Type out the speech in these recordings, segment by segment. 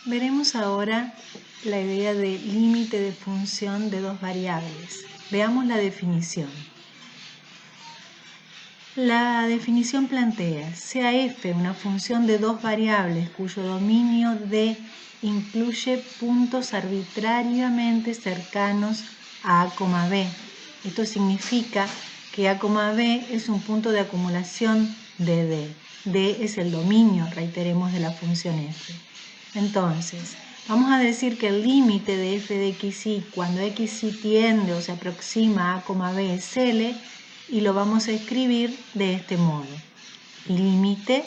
Veremos ahora la idea de límite de función de dos variables. Veamos la definición. La definición plantea, sea f una función de dos variables cuyo dominio D incluye puntos arbitrariamente cercanos a A, B. Esto significa que A, B es un punto de acumulación de D. D es el dominio, reiteremos, de la función f. Entonces, vamos a decir que el límite de f de xy cuando xy tiende o se aproxima a A, B es L, y lo vamos a escribir de este modo. Límite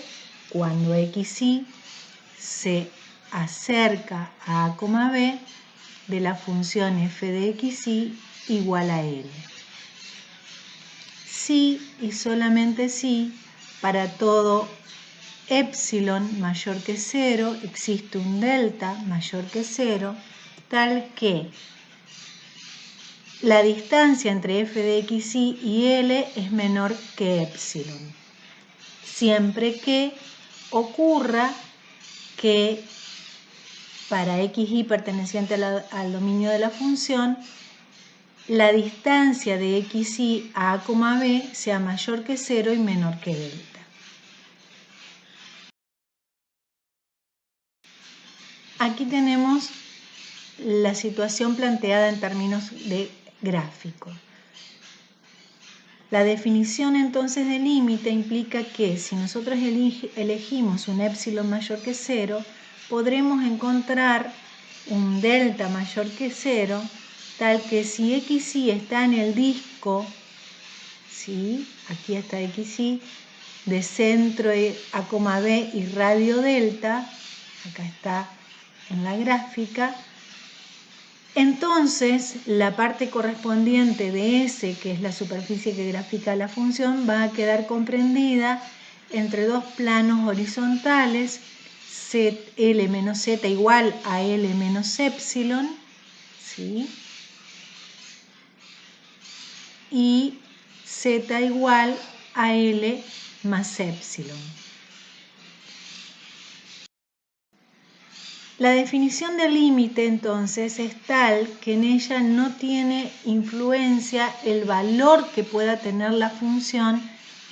cuando xy se acerca a A, B de la función f de xy igual a L. Si y solamente si para todo epsilon mayor que 0 existe un delta mayor que 0, tal que la distancia entre f de xy y L es menor que epsilon, siempre que ocurra que para xy perteneciente al dominio de la función, la distancia de xy a A, B sea mayor que 0 y menor que delta. Aquí tenemos la situación planteada en términos de gráfico. La definición entonces de límite implica que si nosotros elegimos un epsilon mayor que 0, podremos encontrar un delta mayor que 0, tal que si xy está en el disco, ¿sí? Aquí está xy, de centro A, B y radio delta, acá está en la gráfica, entonces la parte correspondiente de S, que es la superficie que grafica la función, va a quedar comprendida entre dos planos horizontales, L menos z igual a L menos epsilon, ¿sí? Y z igual a L más epsilon. La definición del límite entonces es tal que en ella no tiene influencia el valor que pueda tener la función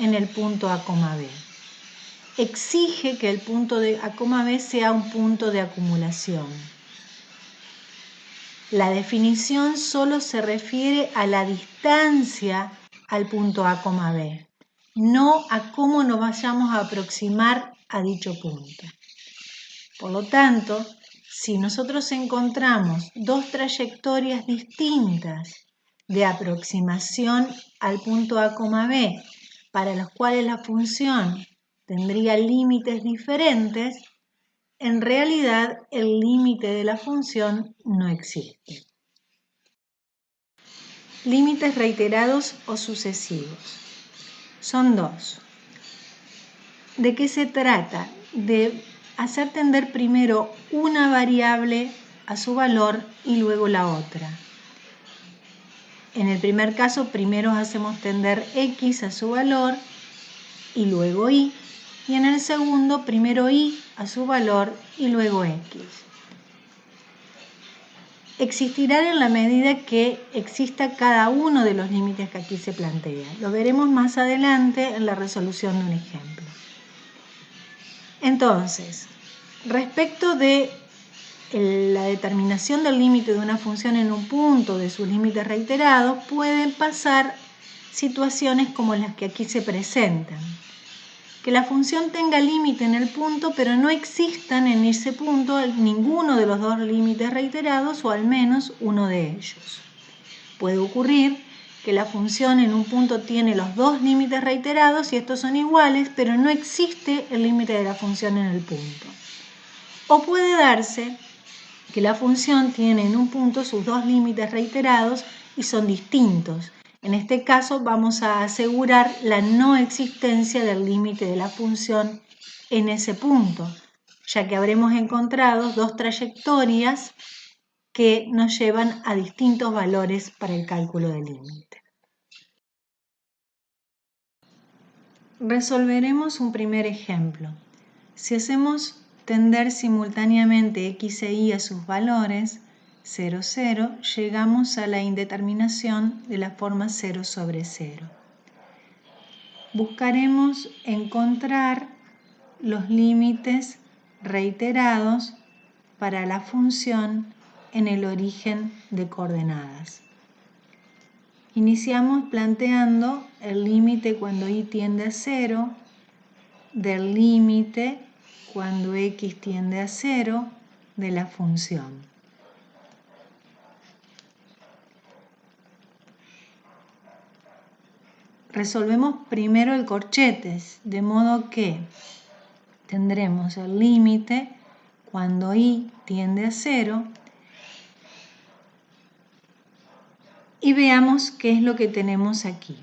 en el punto A, B. Exige que el punto de A, B sea un punto de acumulación. La definición solo se refiere a la distancia al punto A, B, no a cómo nos vayamos a aproximar a dicho punto. Por lo tanto, si nosotros encontramos dos trayectorias distintas de aproximación al punto A, B, para los cuales la función tendría límites diferentes, en realidad el límite de la función no existe. Límites reiterados o sucesivos. Son dos. ¿De qué se trata? De hacer tender primero una variable a su valor y luego la otra. En el primer caso, primero hacemos tender x a su valor y luego y. Y en el segundo, primero y a su valor y luego x. Existirán en la medida que exista cada uno de los límites que aquí se plantea. Lo veremos más adelante en la resolución de un ejemplo. Entonces, respecto de la determinación del límite de una función en un punto, de sus límites reiterados, pueden pasar situaciones como las que aquí se presentan. Que la función tenga límite en el punto, pero no existan en ese punto ninguno de los dos límites reiterados o al menos uno de ellos. Puede ocurrir que la función en un punto tiene los dos límites reiterados y estos son iguales, pero no existe el límite de la función en el punto. O puede darse que la función tiene en un punto sus dos límites reiterados y son distintos. En este caso vamos a asegurar la no existencia del límite de la función en ese punto, ya que habremos encontrado dos trayectorias que nos llevan a distintos valores para el cálculo del límite. Resolveremos un primer ejemplo. Si hacemos extender simultáneamente x e y a sus valores 0, 0, llegamos a la indeterminación de la forma 0 sobre 0. Buscaremos encontrar los límites reiterados para la función en el origen de coordenadas. Iniciamos planteando el límite cuando y tiende a 0, del límite cuando x tiende a 0 de la función. Resolvemos primero el corchetes, de modo que tendremos el límite cuando y tiende a 0 y veamos qué es lo que tenemos aquí.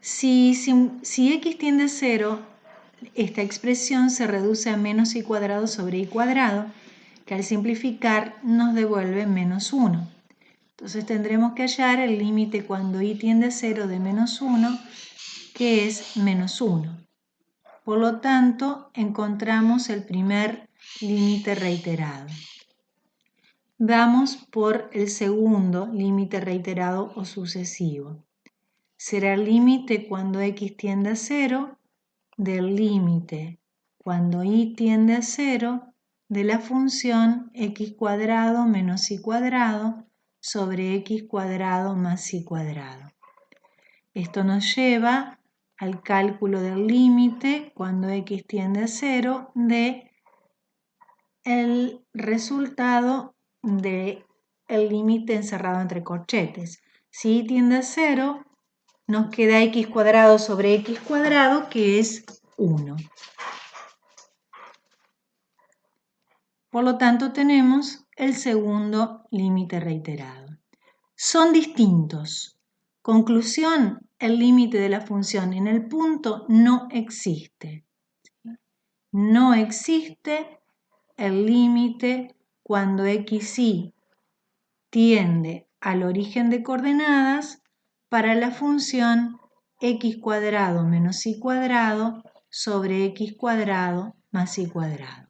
Si x tiende a 0, esta expresión se reduce a menos y cuadrado sobre y cuadrado, que al simplificar nos devuelve menos 1. Entonces tendremos que hallar el límite cuando y tiende a 0 de menos 1, que es menos 1. Por lo tanto, encontramos el primer límite reiterado. Vamos por el segundo límite reiterado o sucesivo. Será el límite cuando x tiende a 0 del límite cuando y tiende a 0 de la función x cuadrado menos y cuadrado sobre x cuadrado más y cuadrado. Esto nos lleva al cálculo del límite cuando x tiende a 0 de el resultado del límite encerrado entre corchetes. Si y tiende a 0, nos queda x cuadrado sobre x cuadrado, que es 1. Por lo tanto, tenemos el segundo límite reiterado. Son distintos. Conclusión, el límite de la función en el punto no existe. No existe el límite cuando xy tiende al origen de coordenadas para la función x cuadrado menos y cuadrado sobre x cuadrado más y cuadrado.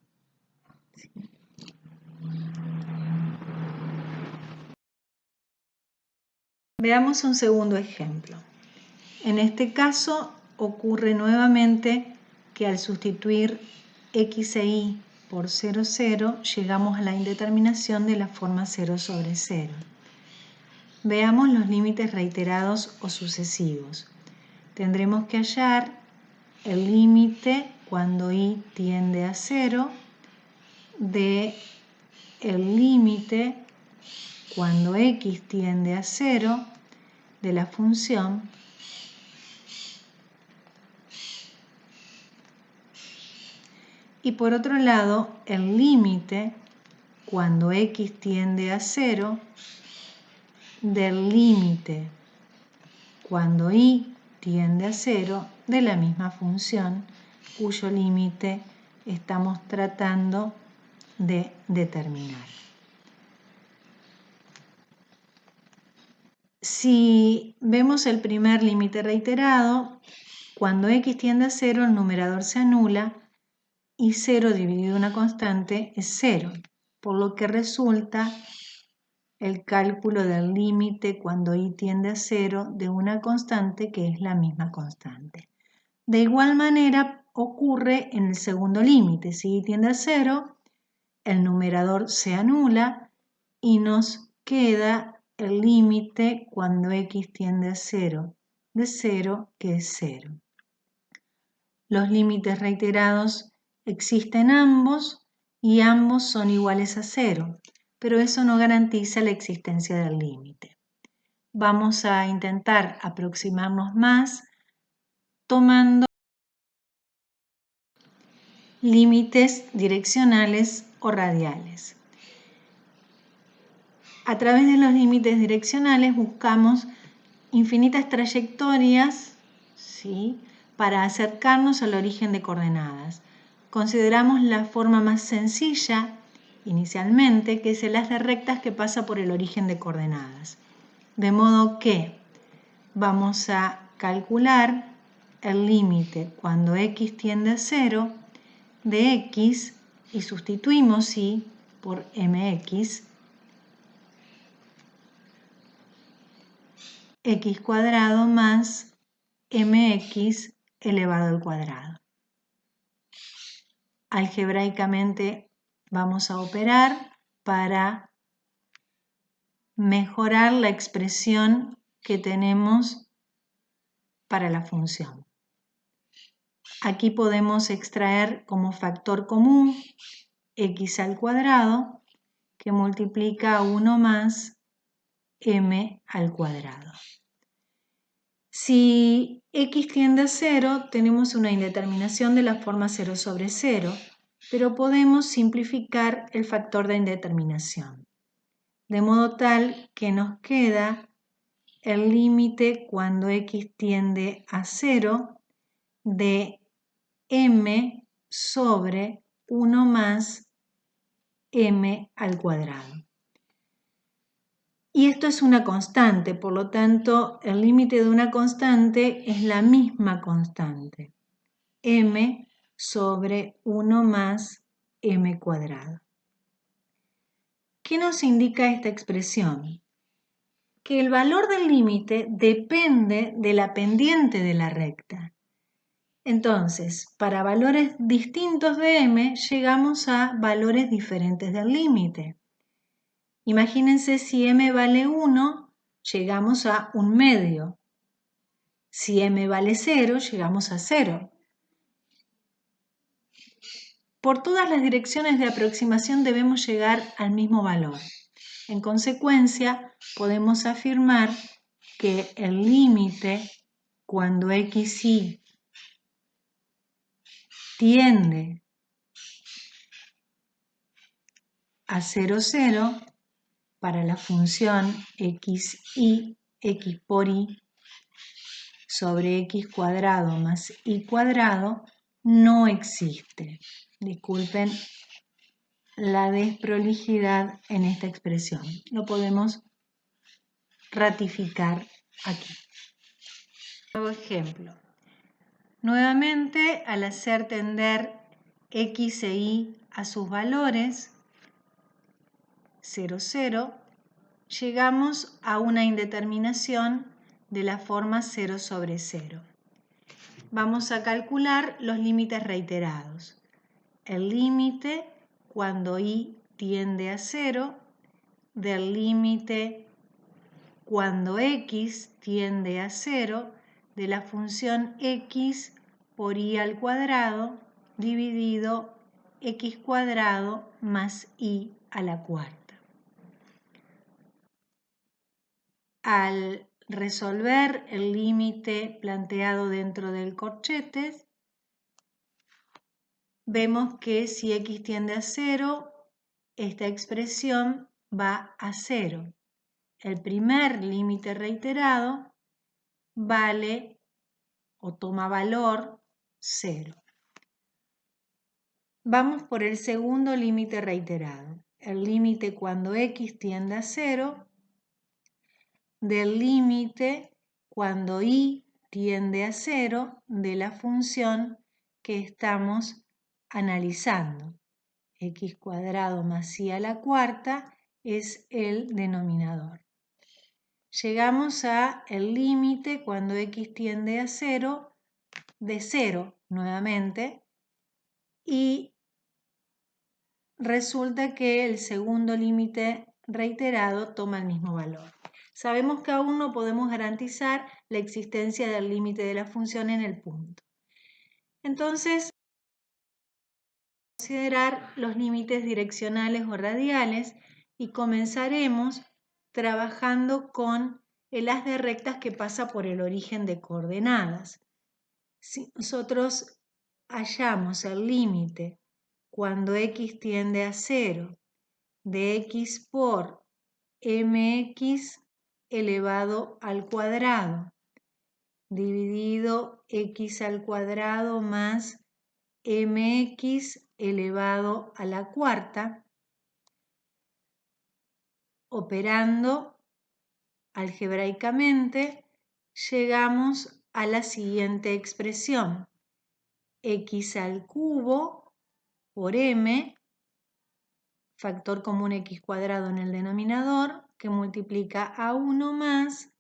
Veamos un segundo ejemplo. En este caso ocurre nuevamente que al sustituir x e y por 0, 0, llegamos a la indeterminación de la forma 0 sobre 0. Veamos los límites reiterados o sucesivos. Tendremos que hallar el límite cuando y tiende a 0 de el límite cuando x tiende a 0 de la función y por otro lado el límite cuando x tiende a 0 del límite cuando y tiende a 0 de la misma función cuyo límite estamos tratando de determinar. Si vemos el primer límite reiterado, cuando x tiende a 0 el numerador se anula y 0 dividido una constante es 0, por lo que resulta el cálculo del límite cuando y tiende a 0 de una constante que es la misma constante. De igual manera ocurre en el segundo límite. Si y tiende a 0, el numerador se anula y nos queda el límite cuando x tiende a 0 de 0, que es 0. Los límites reiterados existen ambos y ambos son iguales a 0, pero eso no garantiza la existencia del límite. Vamos a intentar aproximarnos más tomando límites direccionales o radiales. A través de los límites direccionales buscamos infinitas trayectorias, ¿sí?, para acercarnos al origen de coordenadas. Consideramos la forma más sencilla inicialmente, que es el haz de rectas que pasa por el origen de coordenadas. De modo que vamos a calcular el límite cuando x tiende a 0 de x y sustituimos y por mx, x cuadrado más mx elevado al cuadrado. Algebraicamente vamos a operar para mejorar la expresión que tenemos para la función. Aquí podemos extraer como factor común x al cuadrado, que multiplica 1 más m al cuadrado. Si x tiende a 0, tenemos una indeterminación de la forma 0 sobre 0, pero podemos simplificar el factor de indeterminación, de modo tal que nos queda el límite cuando x tiende a 0 de m sobre 1 más m al cuadrado. Y esto es una constante, por lo tanto, el límite de una constante es la misma constante, m sobre 1 más m cuadrado. ¿Qué nos indica esta expresión? Que el valor del límite depende de la pendiente de la recta. Entonces, para valores distintos de m, llegamos a valores diferentes del límite. Imagínense si m vale 1, llegamos a 1/2. Si m vale 0, llegamos a 0. Por todas las direcciones de aproximación debemos llegar al mismo valor. En consecuencia, podemos afirmar que el límite cuando xy tiende a 0, 0, para la función xy, x por y, sobre x cuadrado más y cuadrado, no existe. Disculpen la desprolijidad en esta expresión. Lo podemos ratificar aquí. Nuevo ejemplo. Nuevamente, al hacer tender x e y a sus valores 0, 0, llegamos a una indeterminación de la forma 0 sobre 0. Vamos a calcular los límites reiterados. El límite cuando y tiende a 0 del límite cuando x tiende a 0 de la función x por y al cuadrado dividido x cuadrado más y a la cuarta. Al resolver el límite planteado dentro del corchetes, vemos que si x tiende a 0, esta expresión va a 0. El primer límite reiterado vale o toma valor 0. Vamos por el segundo límite reiterado. El límite cuando x tiende a 0 del límite cuando y tiende a 0 de la función que estamos analizando. X cuadrado más y a la cuarta es el denominador. Llegamos a el límite cuando x tiende a 0 de 0 nuevamente y resulta que el segundo límite reiterado toma el mismo valor. Sabemos que aún no podemos garantizar la existencia del límite de la función en el punto. Entonces, considerar los límites direccionales o radiales y comenzaremos trabajando con el haz de rectas que pasa por el origen de coordenadas. Si nosotros hallamos el límite cuando x tiende a 0 de x por mx elevado al cuadrado dividido x al cuadrado más mx elevado a la cuarta, operando algebraicamente, llegamos a la siguiente expresión: x al cubo por m, factor común x cuadrado en el denominador, que multiplica a 1 más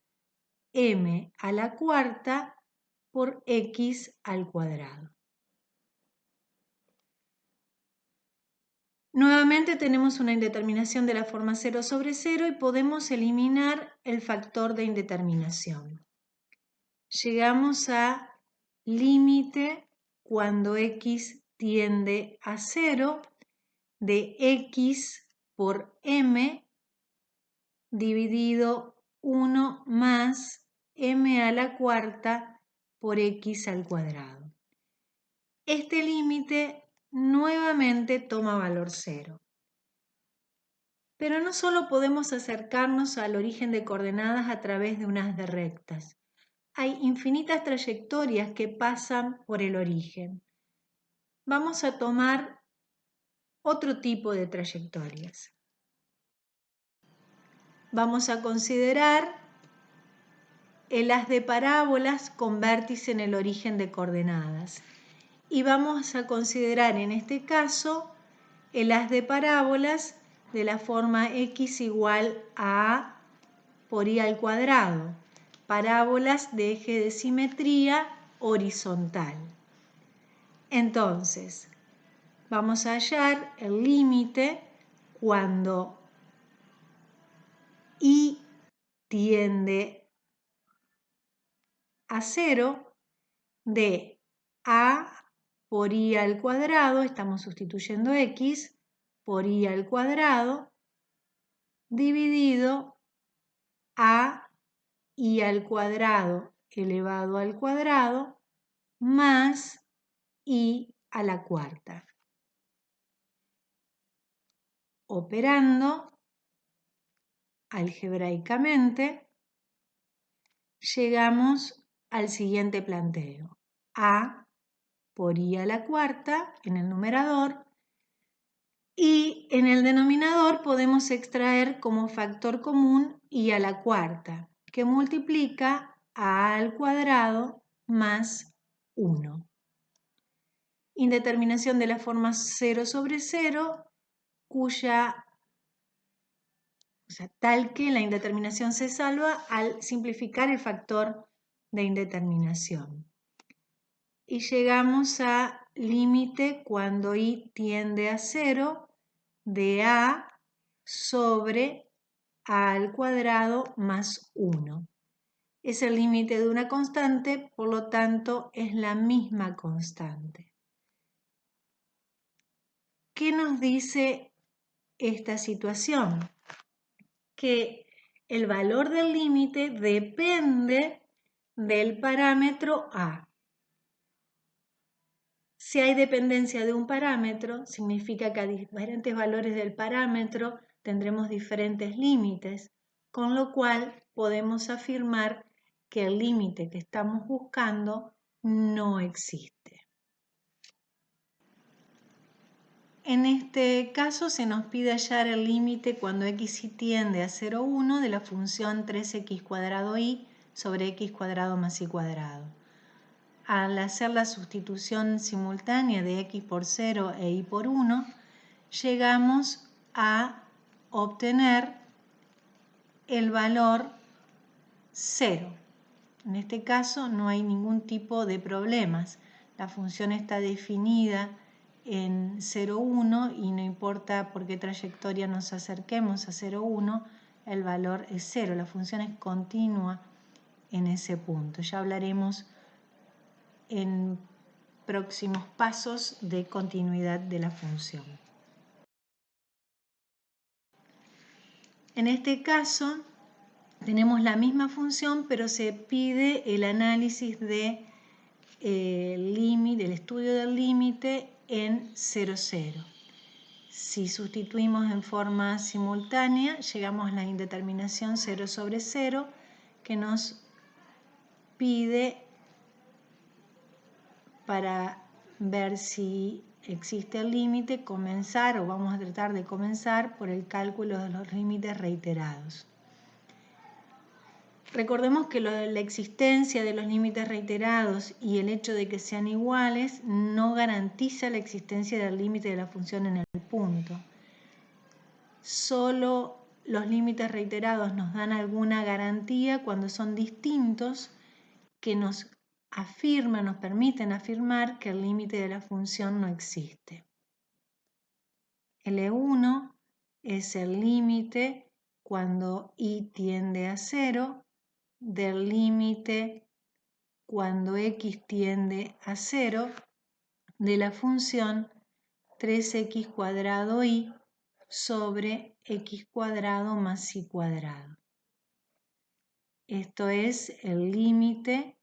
m a la cuarta por x al cuadrado. Nuevamente tenemos una indeterminación de la forma 0 sobre 0 y podemos eliminar el factor de indeterminación. Llegamos a límite cuando x tiende a 0 de x por m dividido 1 más m a la cuarta por x al cuadrado. Este límite nuevamente toma valor 0. Pero no solo podemos acercarnos al origen de coordenadas a través de un haz de rectas. Hay infinitas trayectorias que pasan por el origen. Vamos a tomar otro tipo de trayectorias. Vamos a considerar el haz de parábolas con vértice en el origen de coordenadas. Y vamos a considerar en este caso el haz de parábolas de la forma x igual a a por i al cuadrado. Parábolas de eje de simetría horizontal. Entonces, vamos a hallar el límite cuando i tiende a 0 de a por i al cuadrado, estamos sustituyendo x, por i al cuadrado, dividido a i al cuadrado elevado al cuadrado, más i a la cuarta. Operando algebraicamente, llegamos al siguiente planteo. A por i a la cuarta en el numerador y en el denominador podemos extraer como factor común i a la cuarta, que multiplica a al cuadrado más 1. Indeterminación de la forma 0 sobre 0, tal que la indeterminación se salva al simplificar el factor de indeterminación. Y llegamos a límite cuando i tiende a 0 de a sobre a al cuadrado más 1. Es el límite de una constante, por lo tanto es la misma constante. ¿Qué nos dice esta situación? Que el valor del límite depende del parámetro a. Si hay dependencia de un parámetro, significa que a diferentes valores del parámetro tendremos diferentes límites, con lo cual podemos afirmar que el límite que estamos buscando no existe. En este caso se nos pide hallar el límite cuando x tiende a 0,1 de la función 3x cuadrado y sobre x cuadrado más y cuadrado. Al hacer la sustitución simultánea de x por 0 e y por 1, llegamos a obtener el valor 0. En este caso no hay ningún tipo de problemas. La función está definida en 0,1 y no importa por qué trayectoria nos acerquemos a 0,1, el valor es 0. La función es continua en ese punto. Ya hablaremos en próximos pasos de continuidad de la función. En este caso tenemos la misma función, pero se pide el análisis de el estudio del límite en 0, 0. Si sustituimos en forma simultánea, llegamos a la indeterminación 0 sobre 0, que nos pide, para ver si existe el límite, comenzar, o vamos a tratar de comenzar por el cálculo de los límites reiterados. Recordemos que la existencia de los límites reiterados y el hecho de que sean iguales no garantiza la existencia del límite de la función en el punto. Solo los límites reiterados nos dan alguna garantía cuando son distintos que nos permiten afirmar que el límite de la función no existe. L1 es el límite cuando y tiende a 0 del límite cuando x tiende a 0 de la función 3x cuadrado y sobre x cuadrado más y cuadrado. Esto es el límite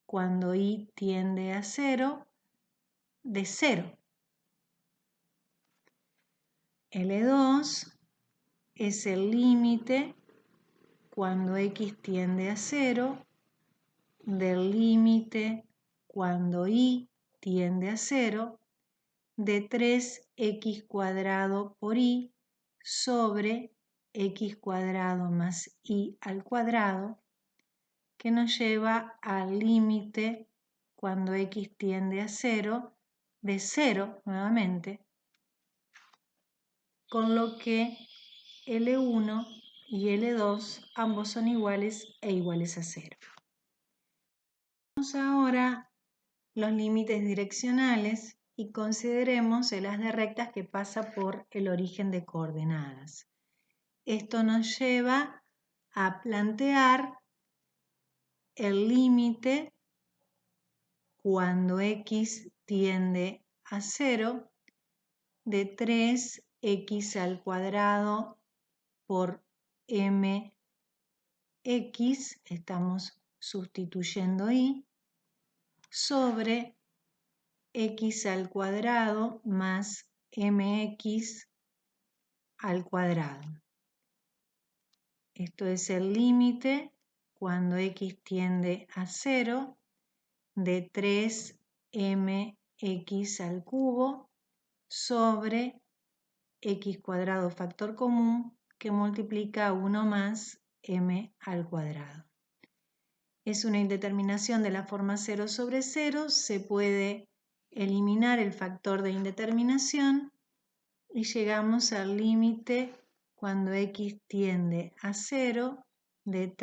cuando y tiende a 0 de 0. L2 es el límite cuando x tiende a 0 del límite cuando y tiende a 0 de 3x cuadrado por y sobre x cuadrado más y al cuadrado, que nos lleva al límite cuando x tiende a 0 de 0 nuevamente, con lo que L1 y L2 ambos son iguales e iguales a 0. Vamos ahora los límites direccionales y consideremos el haz de rectas que pasa por el origen de coordenadas. Esto nos lleva a plantear el límite cuando x tiende a 0 de 3x al cuadrado por mx, estamos sustituyendo y, sobre x al cuadrado más mx al cuadrado. Esto es el límite cuando x tiende a 0 de 3mx al cubo sobre x cuadrado factor común que multiplica 1 más m al cuadrado. Es una indeterminación de la forma 0 sobre 0, se puede eliminar el factor de indeterminación y llegamos al límite cuando x tiende a 0 de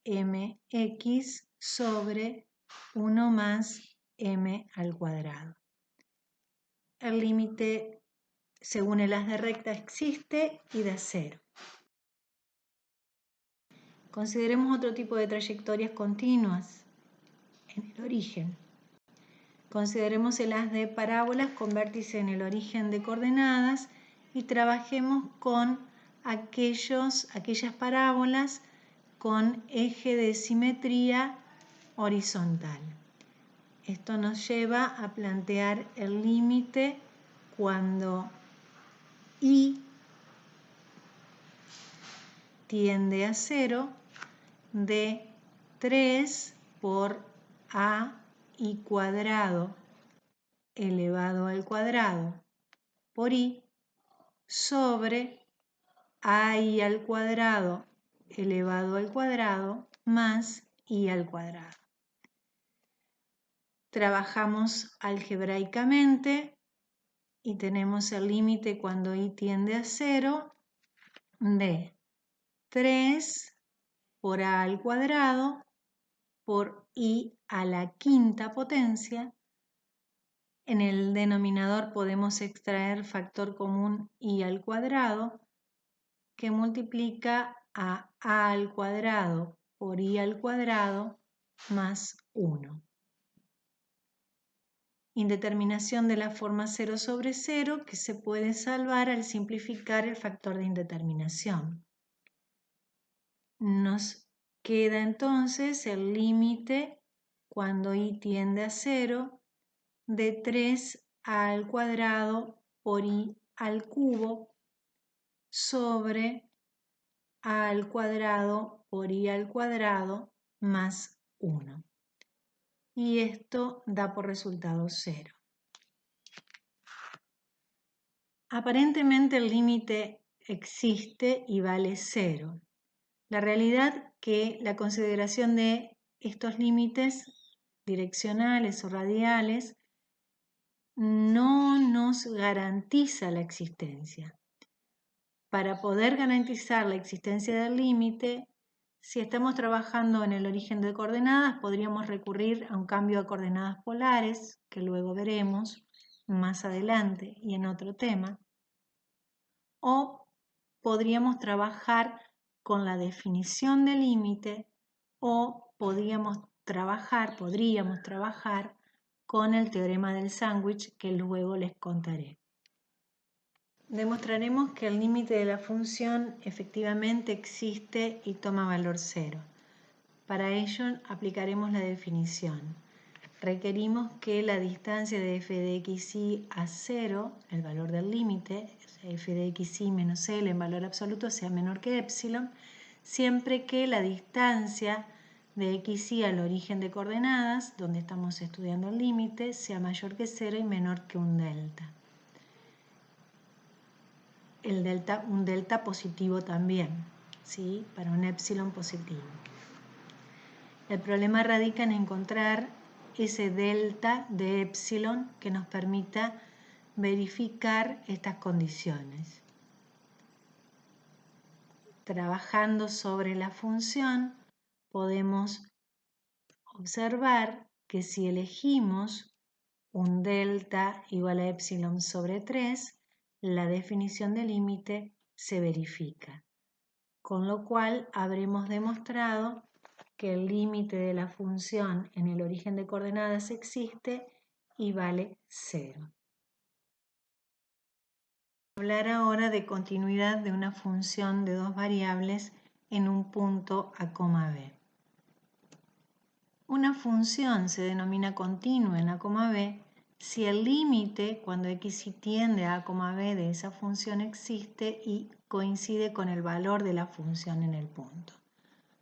3mx sobre 1 más m al cuadrado. El límite según el haz de recta existe y da 0. Consideremos otro tipo de trayectorias continuas en el origen. Consideremos el haz de parábolas con vértice en el origen de coordenadas y trabajemos con aquellas parábolas con eje de simetría horizontal. Esto nos lleva a plantear el límite cuando y tiende a 0 de 3 por a y cuadrado elevado al cuadrado por i sobre a y al cuadrado elevado al cuadrado más i al cuadrado. Trabajamos algebraicamente y tenemos el límite cuando i tiende a 0 de 3 por a al cuadrado por i a la quinta potencia. En el denominador podemos extraer factor común i al cuadrado que multiplica a al cuadrado por i al cuadrado más 1. Indeterminación de la forma 0 sobre 0 que se puede salvar al simplificar el factor de indeterminación. Nos queda entonces el límite cuando i tiende a 0 de 3 al cuadrado por i al cubo sobre a al cuadrado por i al cuadrado más 1. Y esto da por resultado 0. Aparentemente el límite existe y vale 0. La realidad que la consideración de estos límites direccionales o radiales no nos garantiza la existencia. Para poder garantizar la existencia del límite, si estamos trabajando en el origen de coordenadas, podríamos recurrir a un cambio de coordenadas polares, que luego veremos más adelante y en otro tema, o podríamos trabajar con la definición del límite, o podríamos trabajar con el teorema del sándwich, que luego les contaré. Demostraremos que el límite de la función efectivamente existe y toma valor 0. Para ello aplicaremos la definición. Requerimos que la distancia de f de xy a 0, el valor del límite, o sea, f de xy menos L en valor absoluto sea menor que epsilon, siempre que la distancia de xy al origen de coordenadas, donde estamos estudiando el límite, sea mayor que 0 y menor que un delta. Un delta positivo también, ¿sí? Para un epsilon positivo. El problema radica en encontrar ese delta de epsilon que nos permita verificar estas condiciones. Trabajando sobre la función, podemos observar que si elegimos un delta igual a epsilon sobre 3, la definición de límite se verifica, con lo cual habremos demostrado que el límite de la función en el origen de coordenadas existe y vale 0. Hablar ahora de continuidad de una función de dos variables en un punto a, b. Una función se denomina continua en a, b si el límite cuando x tiende a b de esa función existe y coincide con el valor de la función en el punto.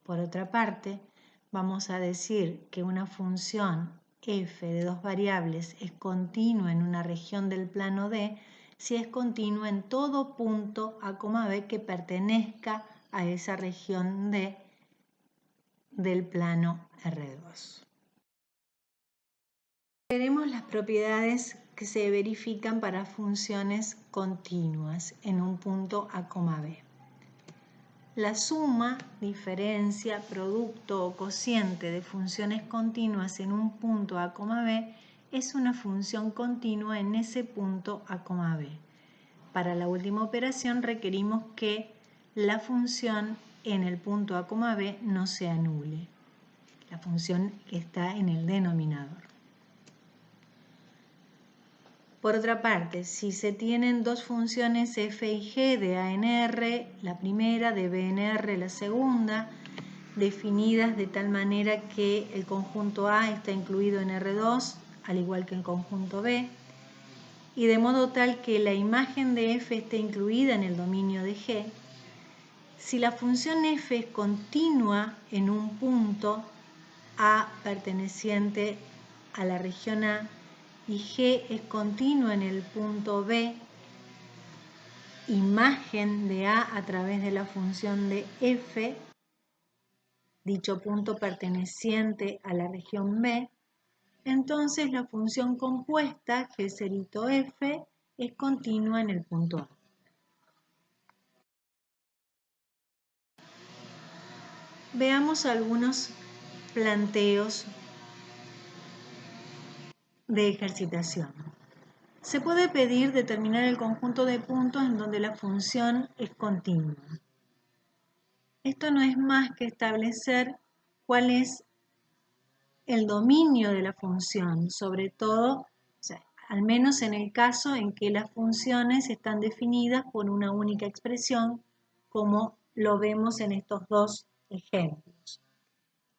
Por otra parte, vamos a decir que una función f de dos variables es continua en una región del plano D si es continua en todo punto a, b que pertenezca a esa región D del plano R2. Veremos las propiedades que se verifican para funciones continuas en un punto a, b. La suma, diferencia, producto o cociente de funciones continuas en un punto a, b es una función continua en ese punto a, b. Para la última operación requerimos que la función en el punto a, b no se anule. La función está en el denominador. Por otra parte, si se tienen dos funciones f y g de a en R, la primera, de b en R, la segunda, definidas de tal manera que el conjunto A está incluido en R2, al igual que el conjunto B, y de modo tal que la imagen de f esté incluida en el dominio de G, si la función f es continua en un punto A perteneciente a la región A, y G es continuo en el punto B, imagen de A través de la función de f, dicho punto perteneciente a la región B, entonces la función compuesta G cerito f es continua en el punto A. Veamos algunos planteos de ejercitación. Se puede pedir determinar el conjunto de puntos en donde la función es continua. Esto no es más que establecer cuál es el dominio de la función, sobre todo, al menos en el caso en que las funciones están definidas por una única expresión, como lo vemos en estos dos ejemplos.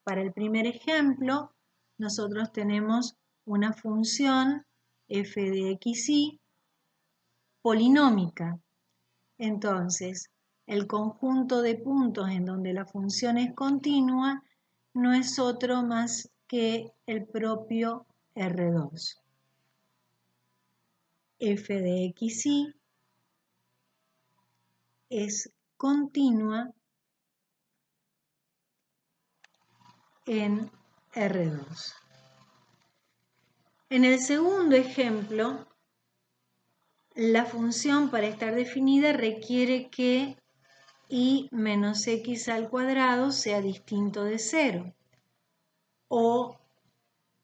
Para el primer ejemplo, nosotros tenemos una función f de xy polinómica. Entonces, el conjunto de puntos en donde la función es continua no es otro más que el propio R2. F de xy es continua en R2. En el segundo ejemplo, la función para estar definida requiere que y menos x al cuadrado sea distinto de 0 o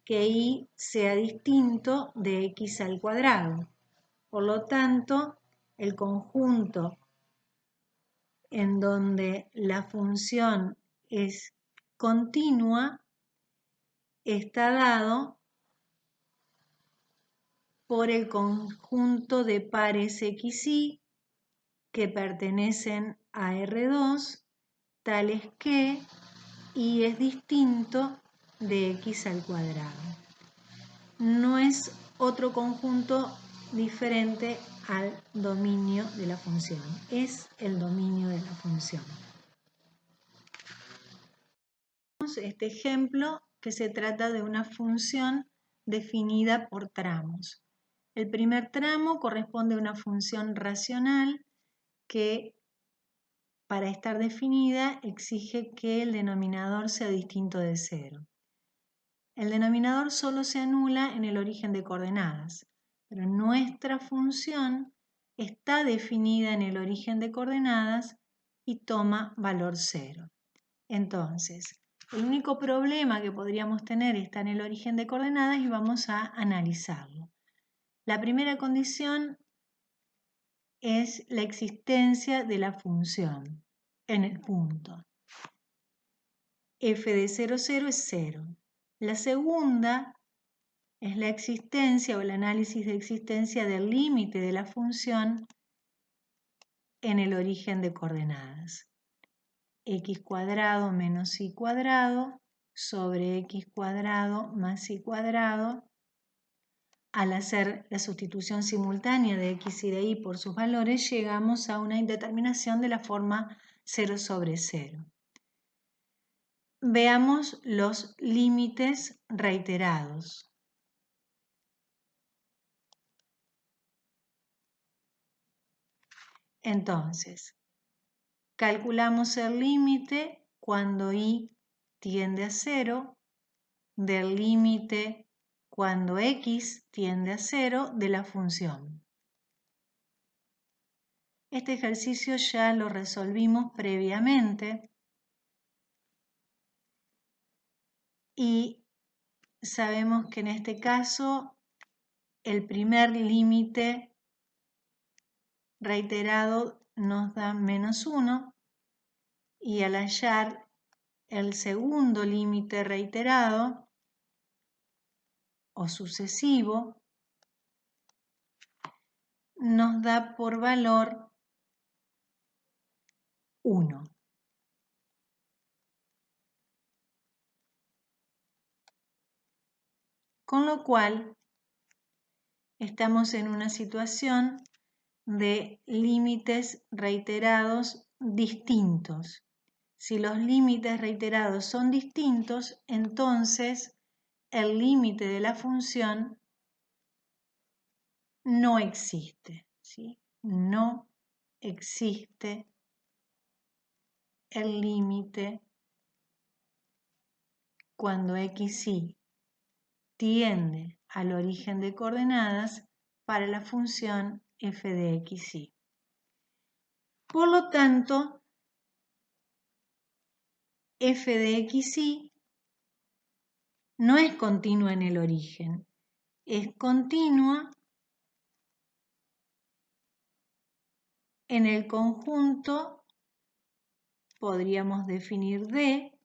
que y sea distinto de x al cuadrado. Por lo tanto, el conjunto en donde la función es continua está dado por el conjunto de pares xy que pertenecen a R2, tales que y es distinto de x al cuadrado. No es otro conjunto diferente al dominio de la función, es el dominio de la función. Este ejemplo que se trata de una función definida por tramos. El primer tramo corresponde a una función racional que para estar definida exige que el denominador sea distinto de 0. El denominador solo se anula en el origen de coordenadas, pero nuestra función está definida en el origen de coordenadas y toma valor 0. Entonces, el único problema que podríamos tener está en el origen de coordenadas y vamos a analizarlo. La primera condición es la existencia de la función en el punto. F de 0, 0 es 0. La segunda es la existencia o el análisis de existencia del límite de la función en el origen de coordenadas. X cuadrado menos y cuadrado sobre x cuadrado más y cuadrado. Al hacer la sustitución simultánea de x y de y por sus valores, llegamos a una indeterminación de la forma 0 sobre 0. Veamos los límites reiterados. Entonces, calculamos el límite cuando y tiende a 0 del límite cuando x tiende a 0 de la función. Este ejercicio ya lo resolvimos previamente y sabemos que en este caso el primer límite reiterado nos da menos 1 y al hallar el segundo límite reiterado o sucesivo nos da por valor 1. Con lo cual estamos en una situación de límites reiterados distintos. Si los límites reiterados son distintos, entonces el límite de la función no existe, ¿sí? No existe el límite cuando xy tiende al origen de coordenadas para la función f de xy. Por lo tanto, f de xy no es continua en el origen, es continua en el conjunto, podríamos definir D,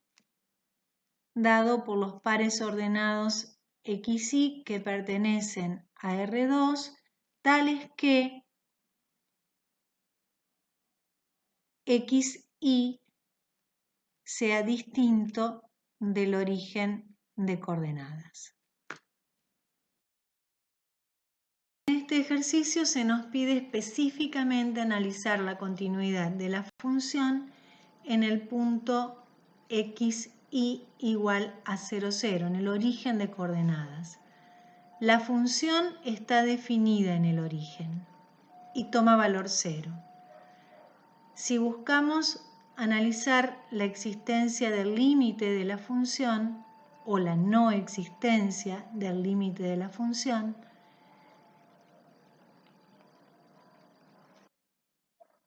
dado por los pares ordenados xy que pertenecen a R2, tales que xy sea distinto del origen de coordenadas. En este ejercicio se nos pide específicamente analizar la continuidad de la función en el punto xy igual a 0, 0, en el origen de coordenadas. La función está definida en el origen y toma valor 0. Si buscamos analizar la existencia del límite de la función o la no existencia del límite de la función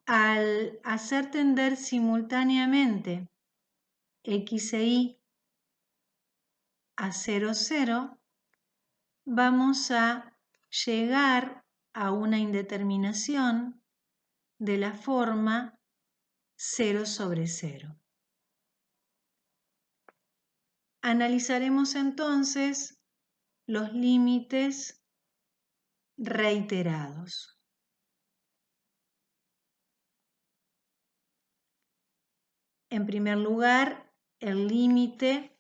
al hacer tender simultáneamente x e y a 0, 0, vamos a llegar a una indeterminación de la forma 0 sobre 0. Analizaremos entonces los límites reiterados. En primer lugar, el límite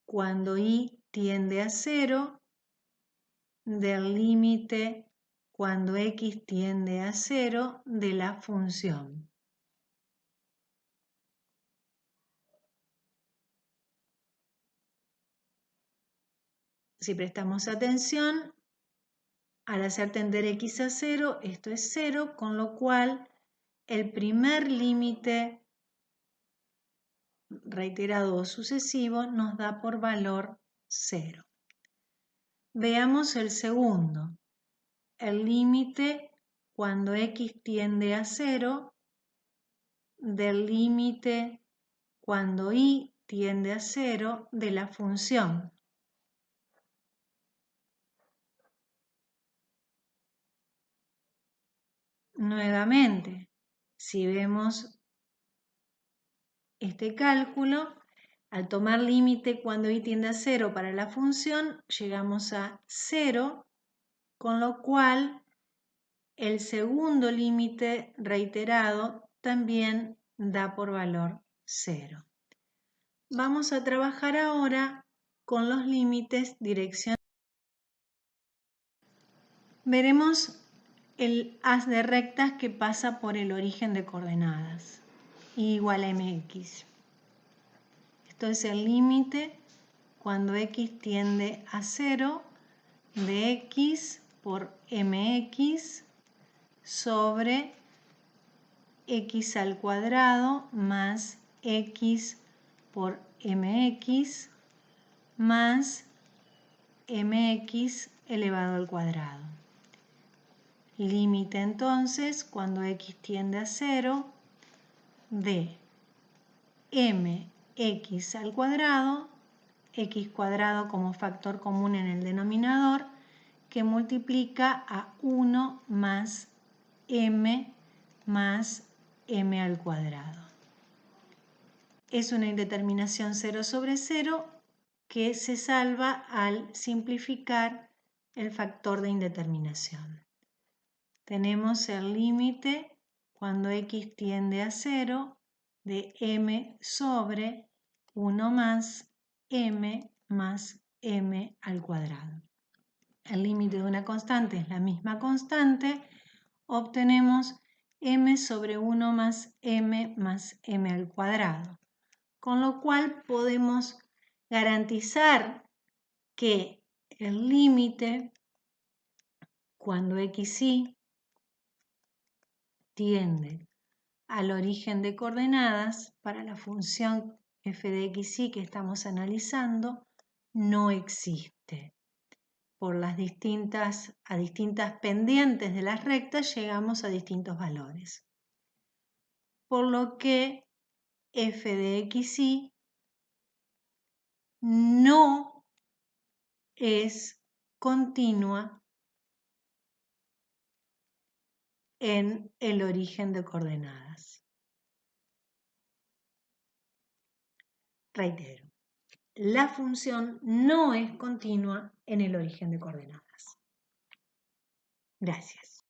cuando y tiende a 0 del límite cuando x tiende a 0 de la función. Si prestamos atención, al hacer tender x a 0, esto es 0, con lo cual el primer límite reiterado o sucesivo nos da por valor 0. Veamos el segundo. El límite cuando x tiende a 0 del límite cuando y tiende a 0 de la función. Nuevamente, si vemos este cálculo, al tomar límite cuando y tiende a 0 para la función, llegamos a 0, con lo cual el segundo límite reiterado también da por valor 0. Vamos a trabajar ahora con los límites direccionales. Veremos el haz de rectas que pasa por el origen de coordenadas, igual a mx. Esto es el límite cuando x tiende a 0 de x por mx sobre x al cuadrado más x por mx más mx elevado al cuadrado. Límite entonces cuando x tiende a 0 de mx al cuadrado, x cuadrado como factor común en el denominador, que multiplica a 1 más m al cuadrado. Es una indeterminación 0 sobre 0 que se salva al simplificar el factor de indeterminación. Tenemos el límite cuando x tiende a 0 de m sobre 1 más m al cuadrado. El límite de una constante es la misma constante, obtenemos m sobre 1 más m al cuadrado, con lo cual podemos garantizar que el límite cuando xy tiende al origen de coordenadas para la función f de xy que estamos analizando no existe. Por las distintas pendientes de las rectas llegamos a distintos valores. Por lo que f de xy no es continua en el origen de coordenadas. Reitero, la función no es continua en el origen de coordenadas. Gracias.